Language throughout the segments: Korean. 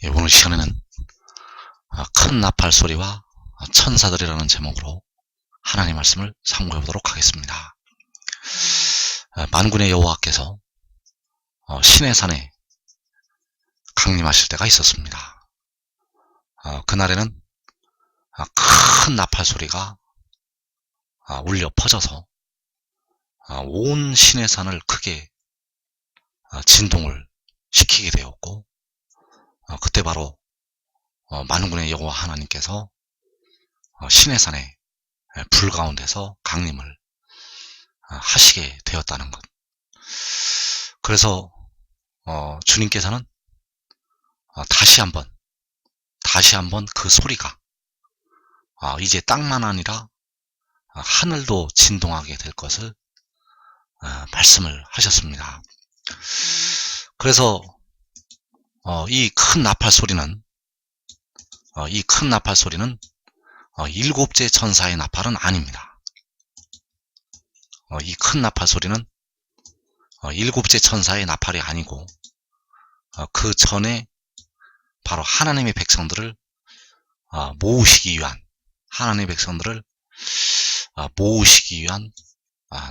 예, 오늘 시간에는 큰 나팔 소리와 천사들이라는 제목으로 하나님 말씀을 상고해 보도록 하겠습니다. 만군의 여호와께서 시내 산에 강림하실 때가 있었습니다. 그날에는 큰 나팔 소리가 울려 퍼져서 온 시내 산을 크게 진동을 시키게 되었고, 그때 바로 만군의 여호와 하나님께서 시내 산에 불 가운데서 강림을 하시게 되었다는 것. 그래서 주님께서는 다시 한번 그 소리가 이제 땅만 아니라 하늘도 진동하게 될 것을 말씀을 하셨습니다. 그래서 이 큰 나팔 소리는 일곱째 천사의 나팔은 아닙니다. 이 큰 나팔 소리는 일곱째 천사의 나팔이 아니고, 그 전에 바로 하나님의 백성들을 모으시기 위한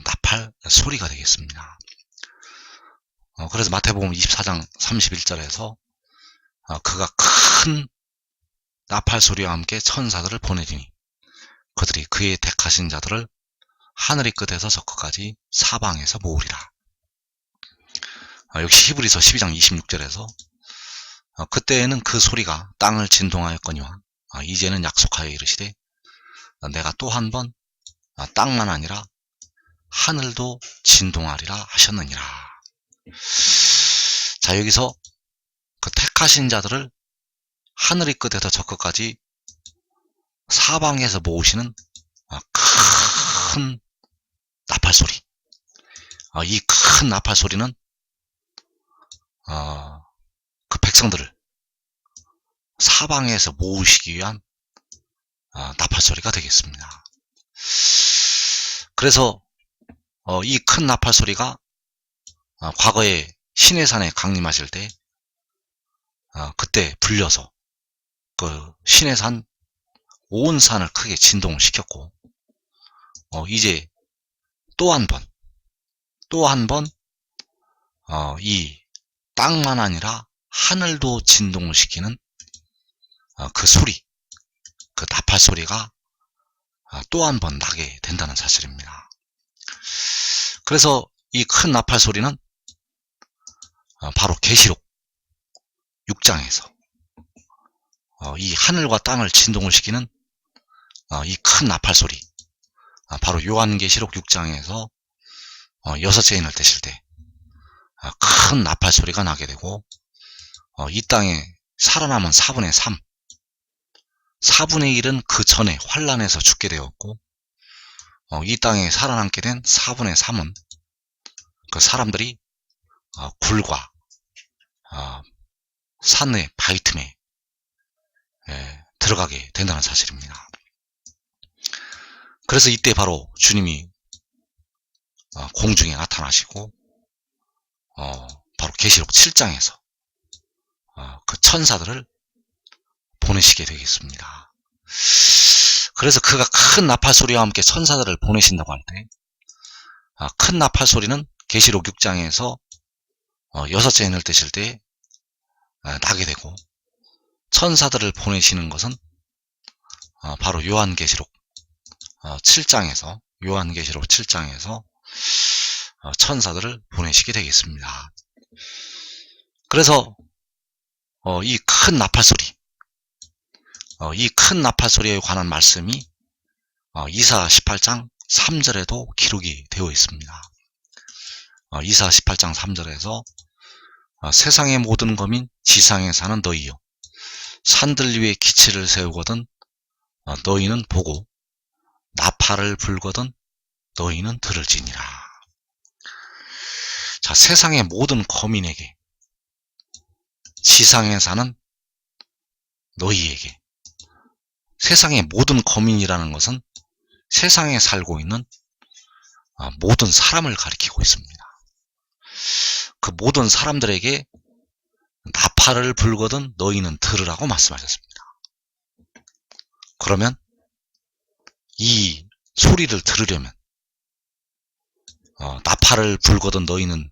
나팔 소리가 되겠습니다. 그래서 마태복음 24장 31절에서 그가 큰 나팔 소리와 함께 천사들을 보내리니 그들이 그의 택하신 자들을 하늘의 끝에서 저 끝까지 사방에서 모으리라. 역시 히브리서 12장 26절에서 그때에는 그 소리가 땅을 진동하였거니와 이제는 약속하여 이르시되 내가 또 한 번 땅만 아니라 하늘도 진동하리라 하셨느니라. 자, 여기서 그 택하신 자들을 하늘의 끝에서 저 끝까지 사방에서 모으시는 큰 나팔 소리. 이 큰 나팔 소리는 그 백성들을 사방에서 모으시기 위한 나팔 소리가 되겠습니다. 그래서 이 큰 나팔 소리가 과거에 시내산에 강림하실 때 그때 불려서 그 시내산 온 산을 크게 진동을 시켰고, 이제 또 한 번 이 땅만 아니라 하늘도 진동을 시키는 그 소리, 그 나팔 소리가 또 한 번 나게 된다는 사실입니다. 그래서 이 큰 나팔 소리는 바로 계시록 6장에서 이 하늘과 땅을 진동을 시키는 이 큰 나팔 소리, 바로 요한계시록 6장에서 여섯째 인을 떼실 때 큰 나팔 소리가 나게 되고, 이 땅에 살아남은 4분의 3, 4분의 1은 그 전에 환란에서 죽게 되었고, 이 땅에 살아남게 된 4분의 3은 그 사람들이 굴과 산의 바위 틈에 들어가게 된다는 사실입니다. 그래서 이때 바로 주님이 공중에 나타나시고 바로 계시록 7장에서 그 천사들을 보내시게 되겠습니다. 그래서 그가 큰 나팔 소리와 함께 천사들을 보내신다고 할 때, 큰 나팔 소리는 계시록 6장에서 여섯째 인을 떼실 때 나게 되고, 천사들을 보내시는 것은 바로 요한계시록 7장에서 천사들을 보내시게 되겠습니다. 그래서 이 큰 나팔 소리에 관한 말씀이 이사 18장 3절에도 기록이 되어 있습니다. 이사 18장 3절에서 세상의 모든 거민 지상에 사는 너희여, 산들 위에 기치를 세우거든 너희는 보고 나팔을 불거든 너희는 들을지니라. 자, 세상의 모든 거민에게, 지상에 사는 너희에게, 세상의 모든 거민이라는 것은 세상에 살고 있는 모든 사람을 가리키고 있습니다. 그 모든 사람들에게 나팔을 불거든 너희는 들으라고 말씀하셨습니다. 그러면 이 소리를 들으려면 나팔을 불거든 너희는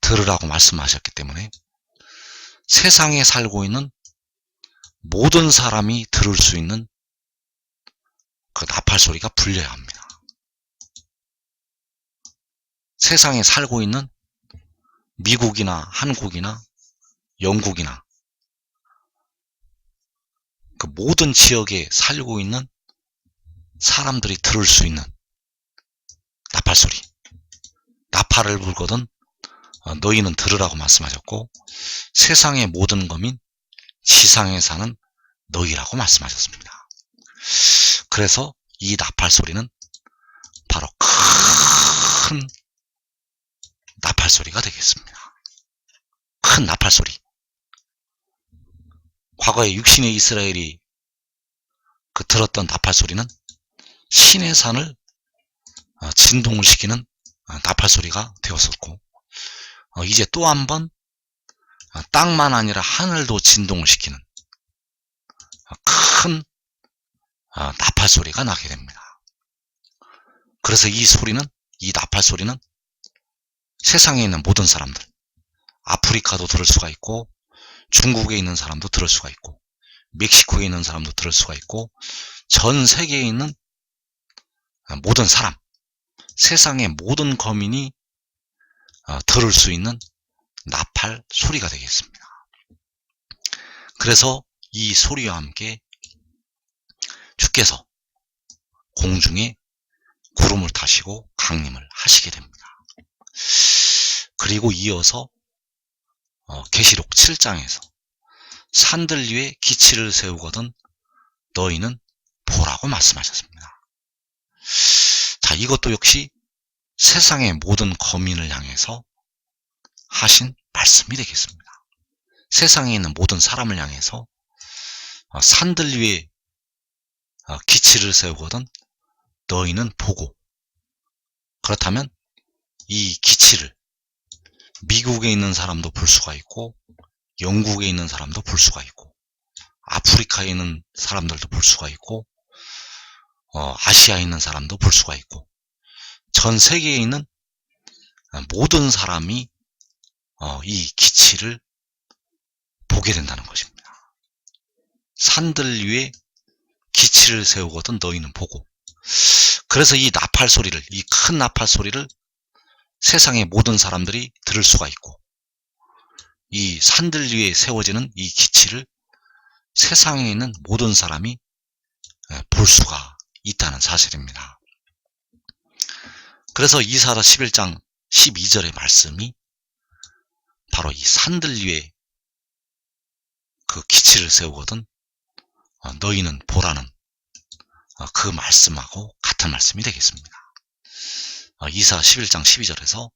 들으라고 말씀하셨기 때문에 세상에 살고 있는 모든 사람이 들을 수 있는 그 나팔 소리가 불려야 합니다. 세상에 살고 있는 미국이나 한국이나 영국이나 그 모든 지역에 살고 있는 사람들이 들을 수 있는 나팔 소리. 나팔을 불거든 너희는 들으라고 말씀하셨고, 세상의 모든 검인 지상에 사는 너희라고 말씀하셨습니다. 그래서 이 나팔 소리는 바로 큰 나팔 소리가 되겠습니다. 큰 나팔 소리. 과거에 육신의 이스라엘이 그 들었던 나팔 소리는 신의 산을 진동을 시키는 나팔 소리가 되었었고, 이제 또 한 번 땅만 아니라 하늘도 진동을 시키는 큰 나팔 소리가 나게 됩니다. 그래서 이 소리는, 이 나팔 소리는 세상에 있는 모든 사람들, 아프리카도 들을 수가 있고, 중국에 있는 사람도 들을 수가 있고, 멕시코에 있는 사람도 들을 수가 있고, 전 세계에 있는 모든 사람, 세상의 모든 거민이 들을 수 있는 나팔 소리가 되겠습니다. 그래서 이 소리와 함께 주께서 공중에 구름을 타시고 강림을 하시게 됩니다. 그리고 이어서 계시록 7장에서 산들 위에 기치를 세우거든 너희는 보라고 말씀하셨습니다. 자, 이것도 역시 세상의 모든 거민을 향해서 하신 말씀이 되겠습니다. 세상에 있는 모든 사람을 향해서 산들 위에 기치를 세우거든 너희는 보고, 그렇다면 이 기치를 미국에 있는 사람도 볼 수가 있고, 영국에 있는 사람도 볼 수가 있고, 아프리카에 있는 사람들도 볼 수가 있고, 아시아에 있는 사람도 볼 수가 있고, 전 세계에 있는 모든 사람이 이 기치를 보게 된다는 것입니다. 산들 위에 기치를 세우거든 너희는 보고. 그래서 이 나팔 소리를, 이 큰 나팔 소리를 세상의 모든 사람들이 들을 수가 있고, 이 산들 위에 세워지는 이 기치를 세상에 있는 모든 사람이 볼 수가 있다는 사실입니다. 그래서 이사야 11장 12절의 말씀이 바로 이 산들 위에 그 기치를 세우거든 너희는 보라는 그 말씀하고 같은 말씀이 되겠습니다. 이사야 11장 12절에서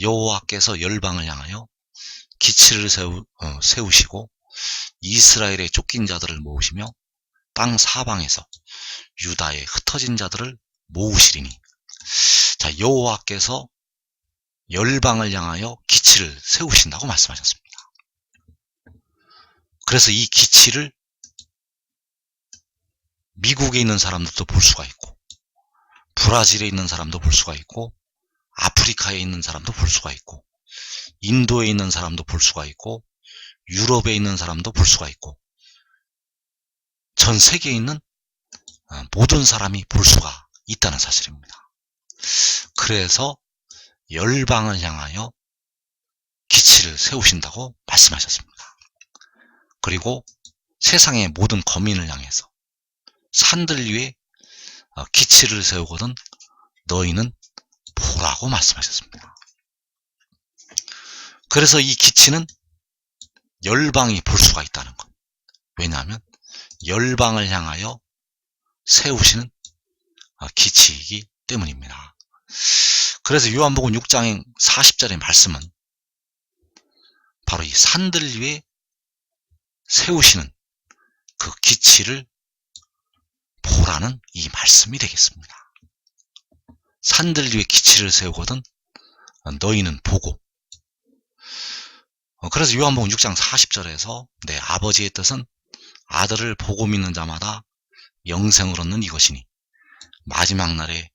여호와께서 열방을 향하여 기치를 세우시고 이스라엘의 쫓긴 자들을 모으시며 땅 사방에서 유다의 흩어진 자들을 모으시리니. 자, 여호와께서 열방을 향하여 기치를 세우신다고 말씀하셨습니다. 그래서 이 기치를 미국에 있는 사람들도 볼 수가 있고, 브라질에 있는 사람도 볼 수가 있고, 아프리카에 있는 사람도 볼 수가 있고, 인도에 있는 사람도 볼 수가 있고, 유럽에 있는 사람도 볼 수가 있고, 전 세계에 있는 모든 사람이 볼 수가 있다는 사실입니다. 그래서 열방을 향하여 기치를 세우신다고 말씀하셨습니다. 그리고 세상의 모든 거민을 향해서 산들 위에 기치를 세우거든 너희는 보라고 말씀하셨습니다. 그래서 이 기치는 열방이 볼 수가 있다는 것. 왜냐하면 열방을 향하여 세우시는 기치이기 때문입니다. 그래서 요한복음 6장 40절의 말씀은 바로 이 산들 위에 세우시는 그 기치를 보라는 이 말씀이 되겠습니다. 산들 위에 기치를 세우거든 너희는 보고. 그래서 요한복음 6장 40절에서 내 아버지의 뜻은 아들을 보고 믿는 자마다 영생을 얻는 이것이니 마지막 날에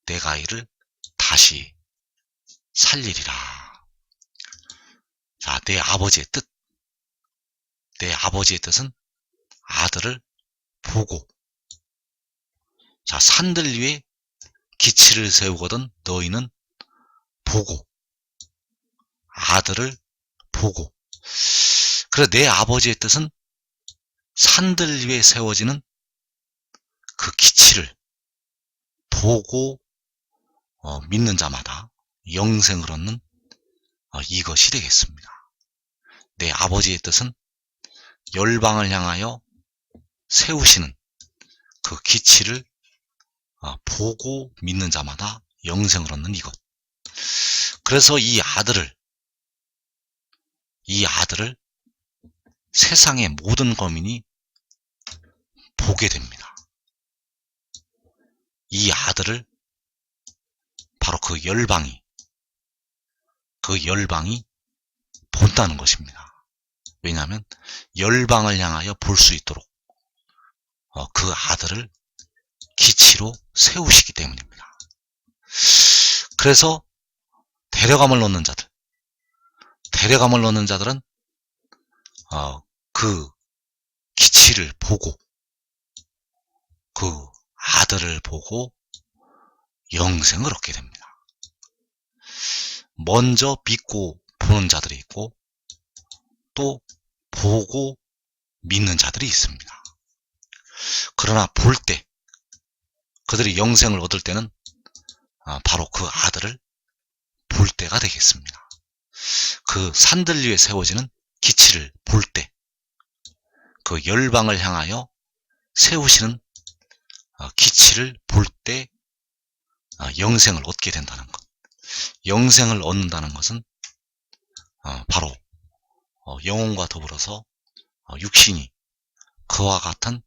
내가 이를 다시 살리리라. 자, 내 아버지의 뜻. 내 아버지의 뜻은 아들을 보고. 자, 산들 위에 기치를 세우거든 너희는 보고. 아들을 보고. 그래서 내 아버지의 뜻은 산들 위에 세워지는 그 기치를 보고 믿는 자마다 영생을 얻는 이것이 되겠습니다. 내 아버지의 뜻은 열방을 향하여 세우시는 그 기치를 보고 믿는 자마다 영생을 얻는 이것. 그래서 이 아들을 세상의 모든 거민이 보게 됩니다. 이 아들을 바로 그 열방이 본다는 것입니다. 왜냐하면 열방을 향하여 볼 수 있도록 그 아들을 기치로 세우시기 때문입니다. 그래서 데려감을 얻는 자들은 그 기치를 보고 그 아들을 보고 영생을 얻게 됩니다. 먼저 믿고 보는 자들이 있고 또 보고 믿는 자들이 있습니다. 그러나 볼 때 그들이 영생을 얻을 때는 바로 그 아들을 볼 때가 되겠습니다. 그 산들 위에 세워지는 기치를 볼 때, 그 열방을 향하여 세우시는 기치를 볼 때 영생을 얻게 된다는 것. 영생을 얻는다는 것은 바로 영혼과 더불어서 육신이 그와 같은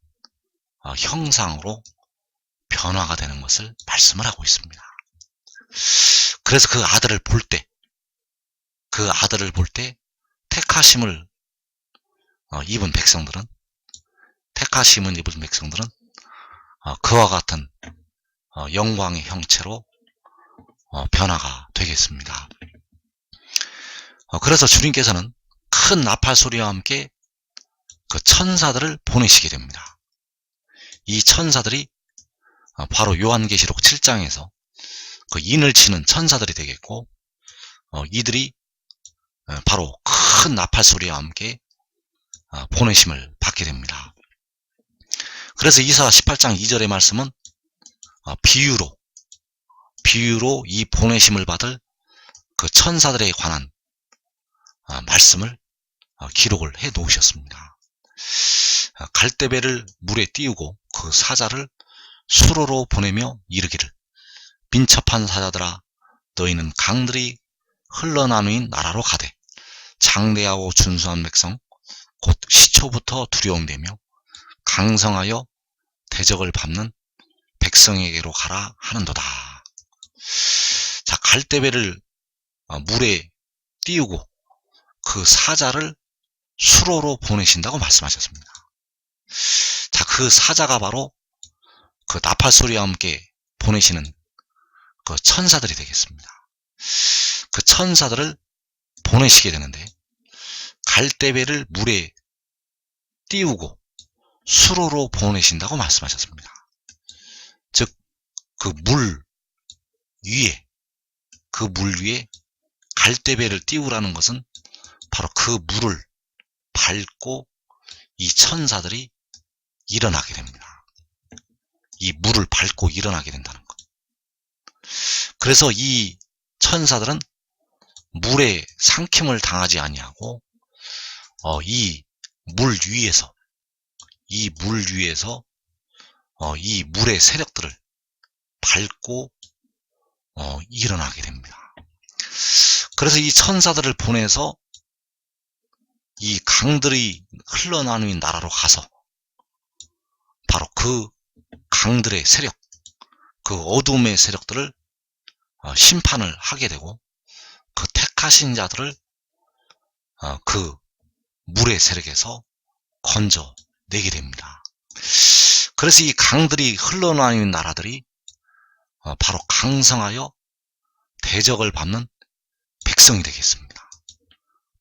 형상으로 변화가 되는 것을 말씀을 하고 있습니다. 그래서 그 아들을 볼 때 택하심을 입은 백성들은 그와 같은 영광의 형체로 변화가 되겠습니다. 그래서 주님께서는 큰 나팔 소리와 함께 그 천사들을 보내시게 됩니다. 이 천사들이 바로 요한계시록 7장에서 그 인을 치는 천사들이 되겠고, 이들이 바로 큰 나팔 소리와 함께 보내심을 받게 됩니다. 그래서 이사 18장 2절의 말씀은 비유로 이 보내심을 받을 그 천사들에 관한 말씀을 기록을 해 놓으셨습니다. 갈대배를 물에 띄우고 그 사자를 수로로 보내며 이르기를 민첩한 사자들아 너희는 강들이 흘러나누인 나라로 가되 장대하고 준수한 백성 곧 시초부터 두려움되며 강성하여 대적을 밟는 백성에게로 가라 하는도다. 자, 갈대배를 물에 띄우고 그 사자를 수로로 보내신다고 말씀하셨습니다. 자, 그 사자가 바로 그 나팔 소리와 함께 보내시는 그 천사들이 되겠습니다. 그 천사들을 보내시게 되는데 갈대배를 물에 띄우고 수로로 보내신다고 말씀하셨습니다. 즉, 그 물 위에 갈대배를 띄우라는 것은 바로 그 물을 밟고 이 천사들이 일어나게 됩니다. 이 물을 밟고 일어나게 된다는 것. 그래서 이 천사들은 물에 삼킴을 당하지 아니하고 이 물 위에서 이 물의 세력들을 밟고 일어나게 됩니다. 그래서 이 천사들을 보내서 이 강들이 흘러나누인 나라로 가서 바로 그 강들의 세력, 그 어둠의 세력들을 심판을 하게 되고 그 택하신 자들을 그 물의 세력에서 건져내게 됩니다. 그래서 이 강들이 흘러나오는 나라들이 바로 강성하여 대적을 받는 백성이 되겠습니다.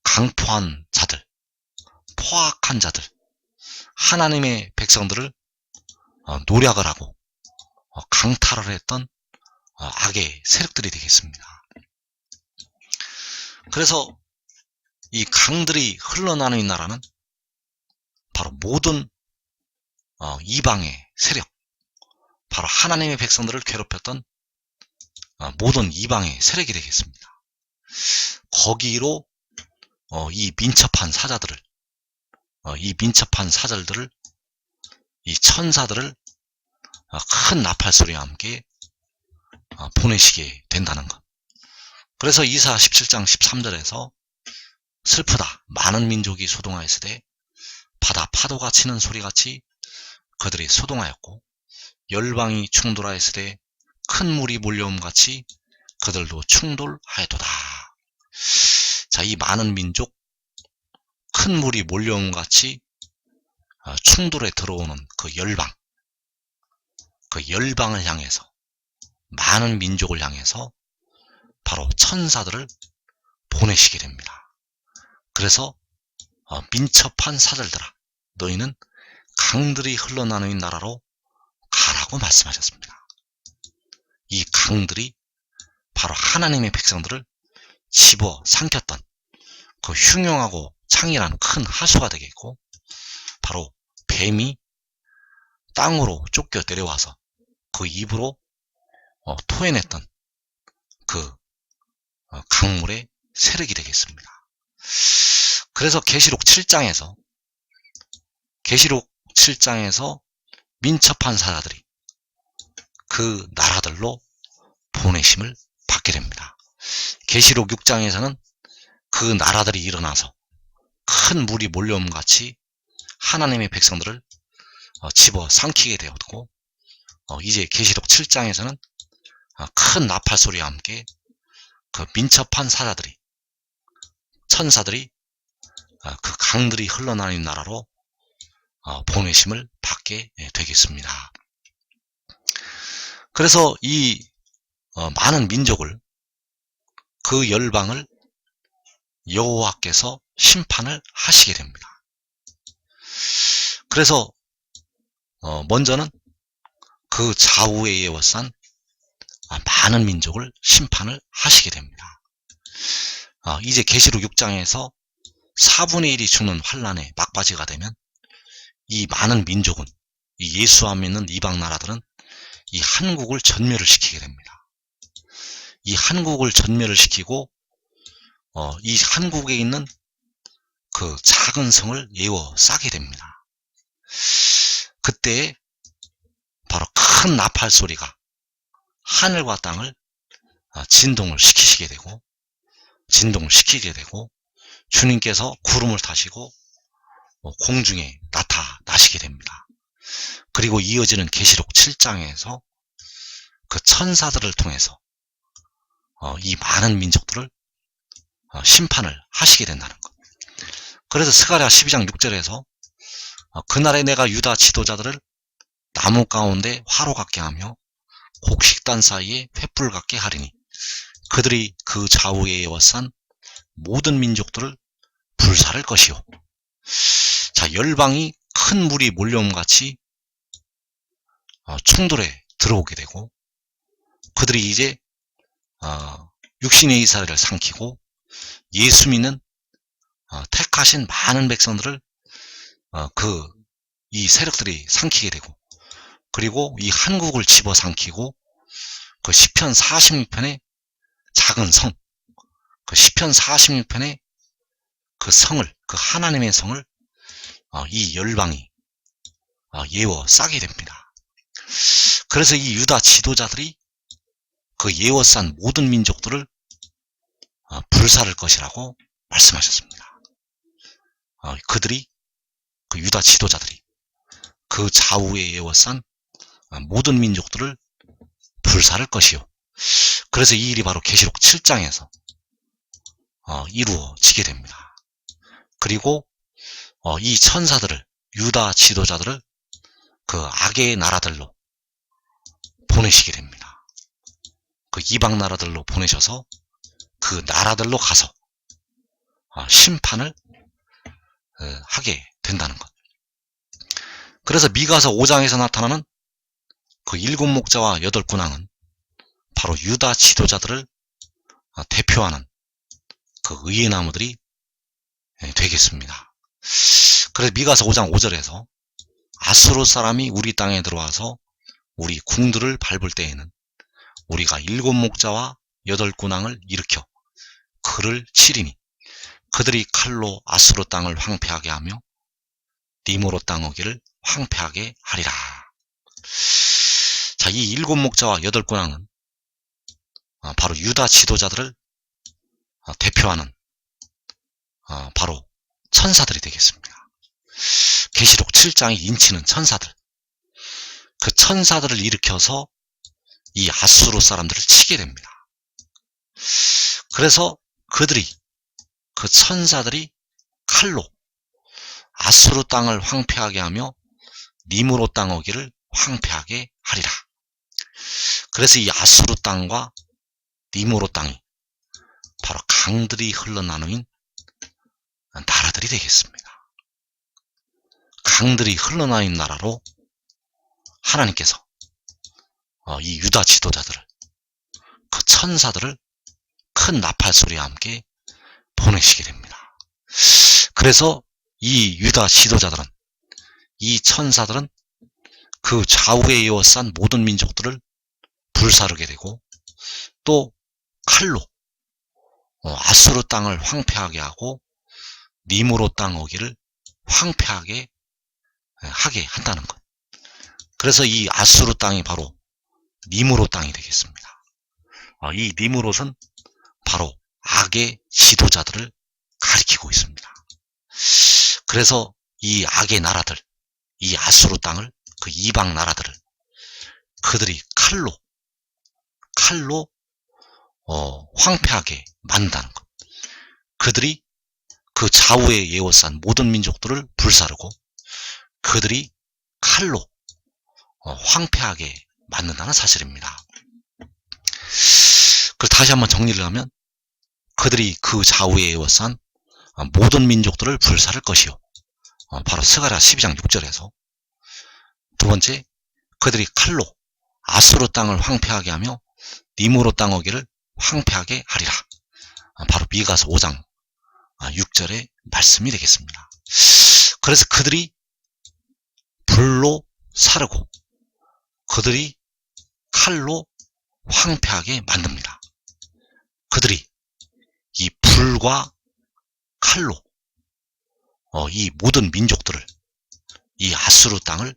강포한 자들, 포악한 자들, 하나님의 백성들을 노략을 하고 강탈을 했던 악의 세력들이 되겠습니다. 그래서 이 강들이 흘러나오는 나라는 바로 모든 이방의 세력, 바로 하나님의 백성들을 괴롭혔던 모든 이방의 세력이 되겠습니다. 거기로 이 민첩한 사자들을, 이 천사들을 큰 나팔소리와 함께 보내시게 된다는 것. 그래서 이사 17장 13절에서 슬프다, 많은 민족이 소동하였으되 바다 파도가 치는 소리같이 그들이 소동하였고, 열방이 충돌하였으되 큰 물이 몰려옴같이 그들도 충돌하였도다. 자, 이 많은 민족, 큰 물이 몰려옴같이 충돌에 들어오는 그 열방을 향해서, 많은 민족을 향해서 바로 천사들을 보내시게 됩니다. 그래서 민첩한 사절들아, 너희는 강들이 흘러나오는 나라로 가라고 말씀하셨습니다. 이 강들이 바로 하나님의 백성들을 집어삼켰던 그 흉흉하고 창이란 큰 하수가 되겠고, 바로 뱀이 땅으로 쫓겨 내려와서 그 입으로 토해냈던 그 강물의 세력이 되겠습니다. 그래서 계시록 7장에서 민첩한 사자들이 그 나라들로 보내심을 받게 됩니다. 계시록 6장에서는 그 나라들이 일어나서 큰 물이 몰려옴같이 하나님의 백성들을 집어삼키게 되었고, 이제 계시록 7장에서는 큰 나팔소리와 함께 그 민첩한 사자들이, 천사들이 그 강들이 흘러나오는 나라로 보내심을 받게 되겠습니다. 그래서 이 많은 민족을, 그 열방을 여호와께서 심판을 하시게 됩니다. 그래서 먼저는 그 좌우에 에워싼 많은 민족을 심판을 하시게 됩니다. 이제 계시록 6장에서 4분의 1이 죽는 환란의 막바지가 되면 이 많은 민족은, 이 예수 안 믿는 이방 나라들은 이 한국을 전멸을 시키게 됩니다. 이 한국을 전멸을 시키고 이 한국에 있는 그 작은 성을 에워싸게 됩니다. 그때 바로 큰 나팔 소리가 하늘과 땅을 진동을 시키게 되고 주님께서 구름을 타시고 공중에 나타나시게 됩니다. 그리고 이어지는 계시록 7장에서 그 천사들을 통해서 이 많은 민족들을 심판을 하시게 된다는 것. 그래서 스가랴 12장 6절에서 그날에 내가 유다 지도자들을 나무 가운데 화로 같게 하며 곡식단 사이에 횃불 같게 하리니 그들이 그 좌우에 에워싼 모든 민족들을 불사를 것이요. 자, 열방이 큰 물이 몰려옴같이 충돌에 들어오게 되고, 그들이 이제 육신의 이스라엘을 삼키고 예수 믿는 택하신 많은 백성들을 이 세력들이 삼키게 되고, 그리고 이 한국을 집어삼키고 그 시편 46편의 작은 성, 그 시편 46편의 그 성을, 그 하나님의 성을 이 열방이 예워싸게 됩니다. 그래서 이 유다 지도자들이 그 예워싼 모든 민족들을 불사를 것이라고 말씀하셨습니다. 그들이, 그 유다 지도자들이 그 좌우에 예워싼 모든 민족들을 불사를 것이요. 그래서 이 일이 바로 계시록 7장에서 이루어지게 됩니다. 그리고 이 천사들을, 유다 지도자들을 그 악의 나라들로 보내시게 됩니다. 그 이방 나라들로 보내셔서 그 나라들로 가서 심판을 하게 된다는 것. 그래서 미가서 5장에서 나타나는 그 7목자와 8군왕은 바로 유다 지도자들을 대표하는 그 의의 나무들이 되겠습니다. 그래서 미가서 5장 5절에서 아수르 사람이 우리 땅에 들어와서 우리 궁들을 밟을 때에는 우리가 7목자와 8군왕을 일으켜 그를 치리니 그들이 칼로 아수르 땅을 황폐하게 하며 니모로 땅 어기를 황폐하게 하리라. 자, 이 7목자와 8군왕은 바로 유다 지도자들을 대표하는 바로 천사들이 되겠습니다. 계시록 7장이 인치는 천사들. 그 천사들을 일으켜서 이 아수르 사람들을 치게 됩니다. 그래서 그 천사들이 칼로 아수르 땅을 황폐하게 하며 니므로 땅 어기를 황폐하게 하리라. 그래서 이 아수르 땅과 니므로 땅이 바로 강들이 흘러나누인 나라들이 되겠습니다. 강들이 흘러나누인 나라로 하나님께서 이 유다 지도자들을, 그 천사들을 큰 나팔 소리와 함께 보내시게 됩니다. 그래서 이 유다 지도자들은, 이 천사들은 그 좌우에 이어싼 모든 민족들을 불사르게 되고 또 칼로 아수르 땅을 황폐하게 하고 니므로 땅 어기를 황폐하게 하게 한다는 것. 그래서 이 아수르 땅이 바로 니므로 땅이 되겠습니다. 이 니므롯은 바로 악의 지도자들을 가리키고 있습니다. 그래서 이 악의 나라들, 이 아수르 땅을, 그 이방 나라들을 그들이 칼로 황폐하게 만든다는 것. 그들이 그 좌우에 에워싼 모든 민족들을 불사르고 그들이 칼로 황폐하게 만든다는 사실입니다. 그걸 다시 한번 정리를 하면 그들이 그 좌우에 에워싼 모든 민족들을 불사를 것이요. 바로 스가랴 12장 6절에서 두 번째, 그들이 칼로 아수르 땅을 황폐하게 하며 니므로 땅 어기를 황폐하게 하리라. 바로 미가서 5장 6절의 말씀이 되겠습니다. 그래서 그들이 불로 사르고 그들이 칼로 황폐하게 만듭니다. 그들이 이 불과 칼로 이 모든 민족들을, 이 아수르 땅을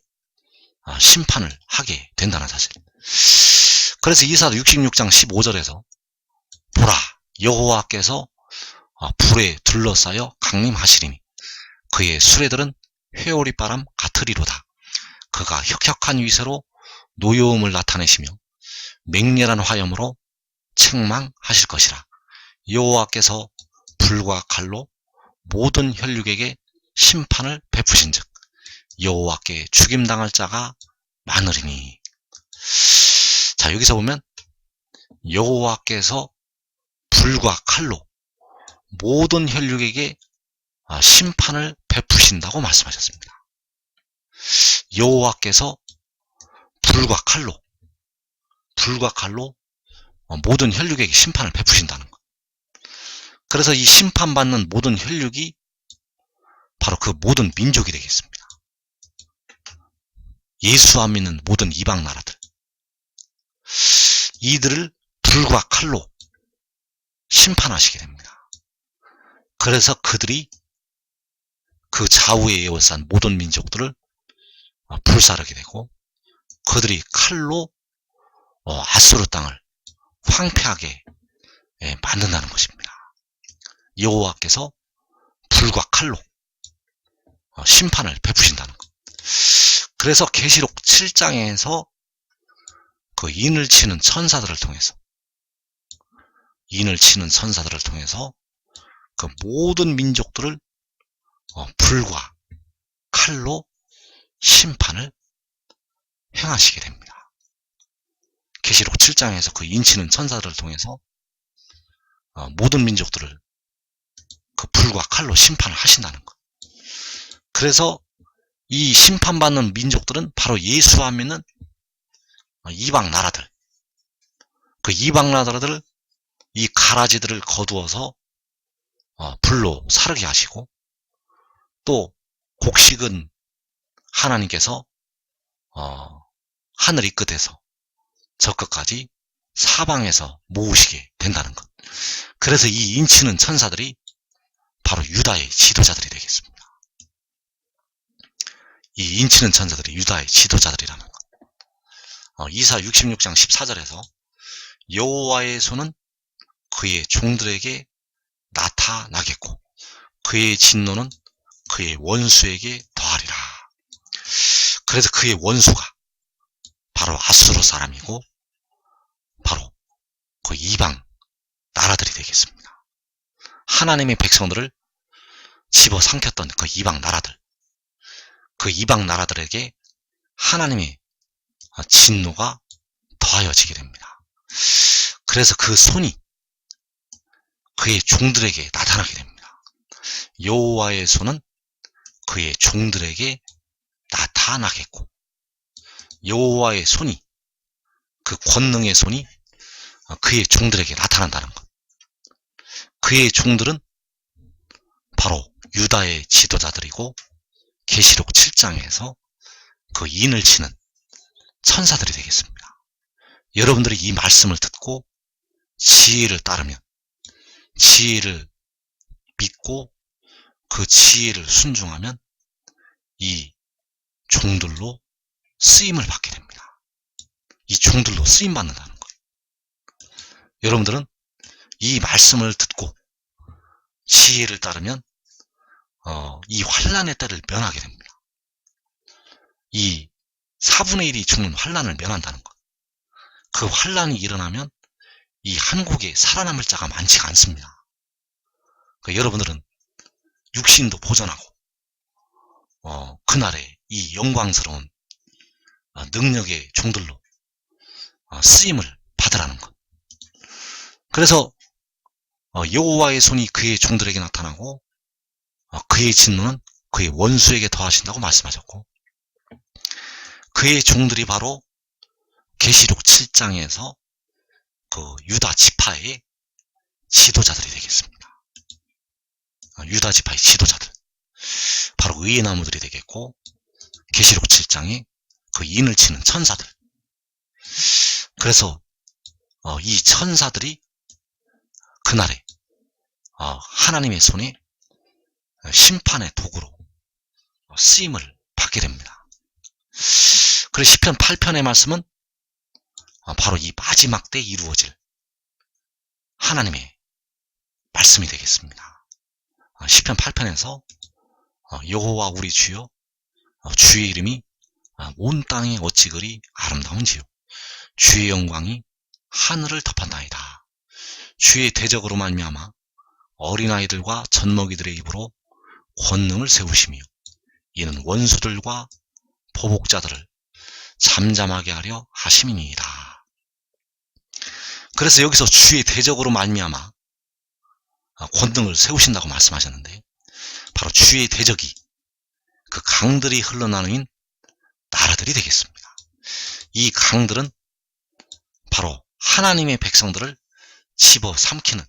심판을 하게 된다는 사실. 그래서 이사도 66장 15절에서 보라, 여호와께서 불에 둘러싸여 강림하시리니 그의 수레들은 회오리바람 같으리로다. 그가 혁혁한 위세로 노여움을 나타내시며 맹렬한 화염으로 책망하실 것이라. 여호와께서 불과 칼로 모든 혈육에게 심판을 베푸신즉 여호와께 죽임당할 자가 많으리니. 자, 여기서 보면 여호와께서 불과 칼로 모든 혈육에게 심판을 베푸신다고 말씀하셨습니다. 여호와께서 불과 칼로 모든 혈육에게 심판을 베푸신다는 것. 그래서 이 심판받는 모든 혈육이 바로 그 모든 민족이 되겠습니다. 예수 안 믿는 모든 이방 나라들, 이들을 불과 칼로 심판하시게 됩니다. 그래서 그들이 그 좌우에 에워싼 모든 민족들을 불사르게 되고 그들이 칼로 아수르 땅을 황폐하게 만든다는 것입니다. 여호와께서 불과 칼로 심판을 베푸신다는 것. 그래서 계시록 7장에서 그 인을 치는 천사들을 통해서 그 모든 민족들을 불과 칼로 심판을 행하시게 됩니다. 계시록 7장에서 그 인치는 천사들을 통해서 모든 민족들을 그 불과 칼로 심판을 하신다는 것. 그래서 이 심판받는 민족들은 바로 예수 안 믿는 이방 나라들, 그 이방 나라들을 이 가라지들을 거두어서 불로 사르게 하시고, 또 곡식은 하나님께서 하늘 이 끝에서 저 끝까지 사방에서 모으시게 된다는 것. 그래서 이 인치는 천사들이 바로 유다의 지도자들이 되겠습니다. 이 인치는 천사들이 유다의 지도자들이라는 것. 이사 66장 14절에서 여호와의 손은 그의 종들에게 나타나겠고 그의 진노는 그의 원수에게 더하리라. 그래서 그의 원수가 바로 아수르 사람이고 바로 그 이방 나라들이 되겠습니다. 하나님의 백성들을 집어삼켰던 그 이방 나라들, 그 이방 나라들에게 하나님의 진노가 더하여지게 됩니다. 그래서 그 손이 그의 종들에게 나타나게 됩니다. 여호와의 손은 그의 종들에게 나타나겠고, 여호와의 손이, 그 권능의 손이 그의 종들에게 나타난다는 것. 그의 종들은 바로 유다의 지도자들이고 계시록 7장에서 그 인을 치는 천사들이 되겠습니다. 여러분들이 이 말씀을 듣고 지혜를 따르면, 지혜를 믿고 그 지혜를 순종하면 이 종들로 쓰임을 받게 됩니다. 이 종들로 쓰임 받는다는 거예요. 여러분들은 이 말씀을 듣고 지혜를 따르면 이 환난의 때를 면하게 됩니다. 이 4분의 1이 죽는 환난을 면한다는 것. 그 환난이 일어나면 이 한국에 살아남을 자가 많지가 않습니다. 그러니까 여러분들은 육신도 보존하고 그날의 이 영광스러운 능력의 종들로 쓰임을 받으라는 것. 그래서 여호와의 손이 그의 종들에게 나타나고 그의 진노는 그의 원수에게 더하신다고 말씀하셨고, 그의 종들이 바로 계시록 7장에서 그 유다 지파의 지도자들이 되겠습니다. 유다 지파의 지도자들, 바로 의의 나무들이 되겠고, 계시록 7장에 그 인을 치는 천사들. 그래서 이 천사들이 그날에 하나님의 손에 심판의 도구로 쓰임을 받게 됩니다. 그래서 시편 8편의 말씀은 바로 이 마지막 때 이루어질 하나님의 말씀이 되겠습니다. 시편 8편에서 여호와 우리 주여, 주의 이름이 온 땅에 어찌 그리 아름다운지요, 주의 영광이 하늘을 덮었나이다. 주의 대적으로 말미암아 어린아이들과 젖먹이들의 입으로 권능을 세우시며 이는 원수들과 보복자들을 잠잠하게 하려 하심이니이다. 그래서 여기서 주의 대적으로 말미암아 권능을 세우신다고 말씀하셨는데, 바로 주의 대적이 그 강들이 흘러나는 나라들이 되겠습니다. 이 강들은 바로 하나님의 백성들을 집어삼키는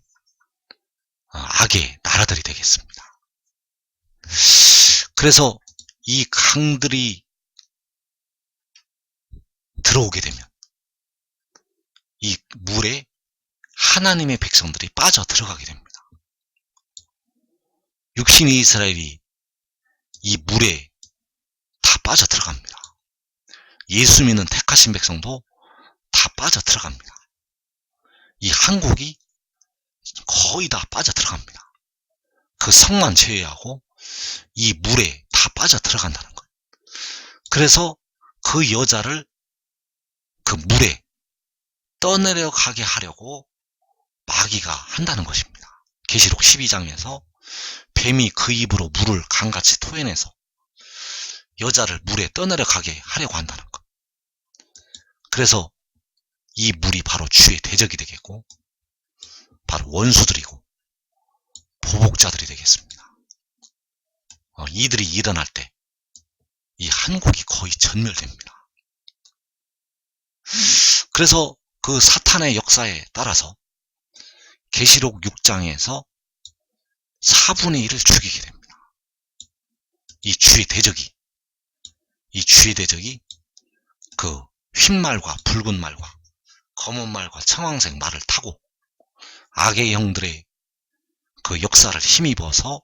악의 나라들이 되겠습니다. 그래서 이 강들이 들어오게 되면 이 물에 하나님의 백성들이 빠져 들어가게 됩니다. 육신의 이스라엘이 이 물에 다 빠져 들어갑니다. 예수 믿는 택하신 백성도 다 빠져 들어갑니다. 이 한국이 거의 다 빠져 들어갑니다. 그 성만 제외하고 이 물에 다 빠져 들어간다는 거예요. 그래서 그 여자를 그 물에 떠내려가게 하려고 마귀가 한다는 것입니다. 계시록 12장에서 뱀이 그 입으로 물을 강같이 토해내서 여자를 물에 떠내려가게 하려고 한다는 것. 그래서 이 물이 바로 주의 대적이 되겠고 바로 원수들이고 보복자들이 되겠습니다. 이들이 일어날 때 이 한국이 거의 전멸됩니다. 그래서 그 사탄의 역사에 따라서 계시록 6장에서 4분의 1을 죽이게 됩니다. 이 주의 대적이 그 흰말과 붉은 말과 검은 말과 청황색 말을 타고 악의 영들의 그 역사를 힘입어서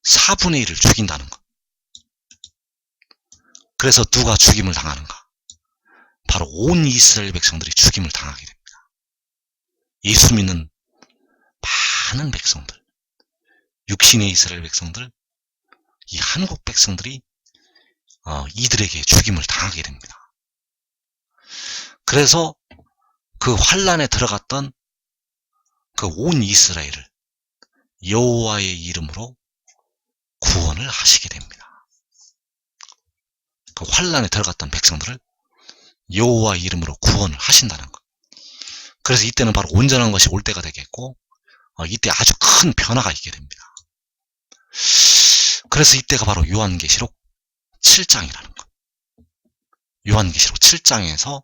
4분의 1을 죽인다는 것. 그래서 누가 죽임을 당하는가? 바로 온 이스라엘 백성들이 죽임을 당하게 됩니다. 예수 믿는 많은 백성들, 육신의 이스라엘 백성들, 이 한국 백성들이 이들에게 죽임을 당하게 됩니다. 그래서 그 환란에 들어갔던 그 온 이스라엘을 여호와의 이름으로 구원을 하시게 됩니다. 그 환란에 들어갔던 백성들을 여호와의 이름으로 구원을 하신다는 것. 그래서 이때는 바로 온전한 것이 올 때가 되겠고 이때 아주 큰 변화가 있게 됩니다. 그래서 이때가 바로 요한계시록 7장이라는 것. 요한계시록 7장에서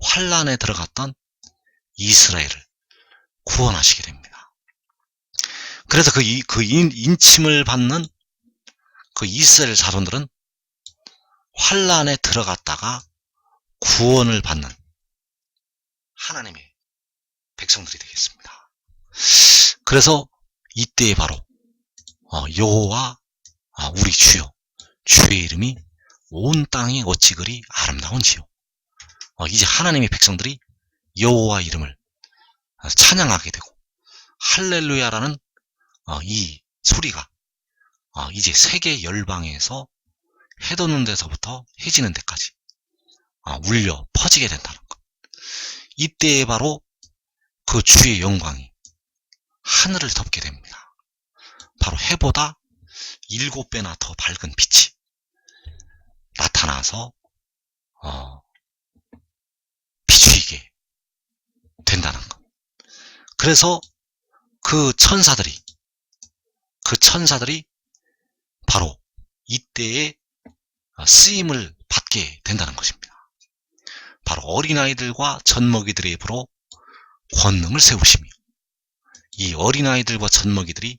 환란에 들어갔던 이스라엘을 구원하시게 됩니다. 그래서 그 인침을 받는 그 이스라엘 자손들은 환란에 들어갔다가 구원을 받는 하나님의 백성들이 되겠습니다. 그래서 이때에 바로 여호와 우리 주여 주의 이름이 온 땅에 어찌 그리 아름다운지요. 이제 하나님의 백성들이 여호와 이름을 찬양하게 되고 할렐루야라는 이 소리가 이제 세계 열방에서 해 돋는 데서부터 해 지는 데까지 울려 퍼지게 된다는 것. 이때에 바로 그 주의 영광이 하늘을 덮게 됩니다. 바로 해보다 7배나 더 밝은 빛이 나타나서 비추이게 된다는 것. 그래서 그 천사들이 바로 이때에 쓰임을 받게 된다는 것입니다. 바로 어린아이들과 젖먹이들의 입으로 권능을 세우시며 이 어린아이들과 젖먹이들이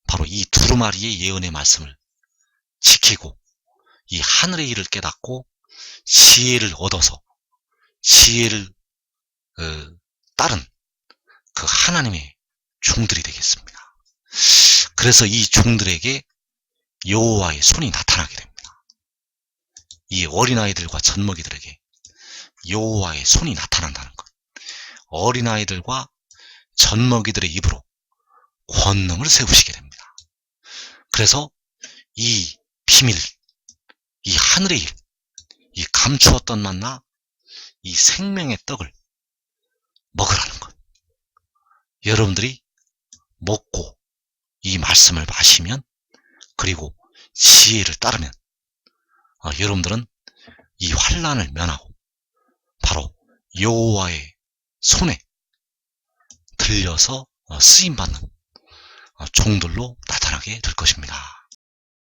바로 이 두루마리의 예언의 말씀을 지키고 이 하늘의 일을 깨닫고 지혜를 얻어서 지혜를 따른 그 하나님의 종들이 되겠습니다. 그래서 이 종들에게 여호와의 손이 나타나게 됩니다. 이 어린아이들과 젖먹이들에게 여호와의 손이 나타난다는 것. 어린아이들과 젖먹이들의 입으로 권능을 세우시게 됩니다. 그래서 이 비밀, 이 하늘의 일, 이 감추었던 만나, 이 생명의 떡을 먹으라는 것. 여러분들이 먹고 이 말씀을 마시면 그리고 지혜를 따르면 여러분들은 이 환난을 면하고 바로 여호와의 손에 들려서 쓰임받는 종들로 나타나게 될 것입니다.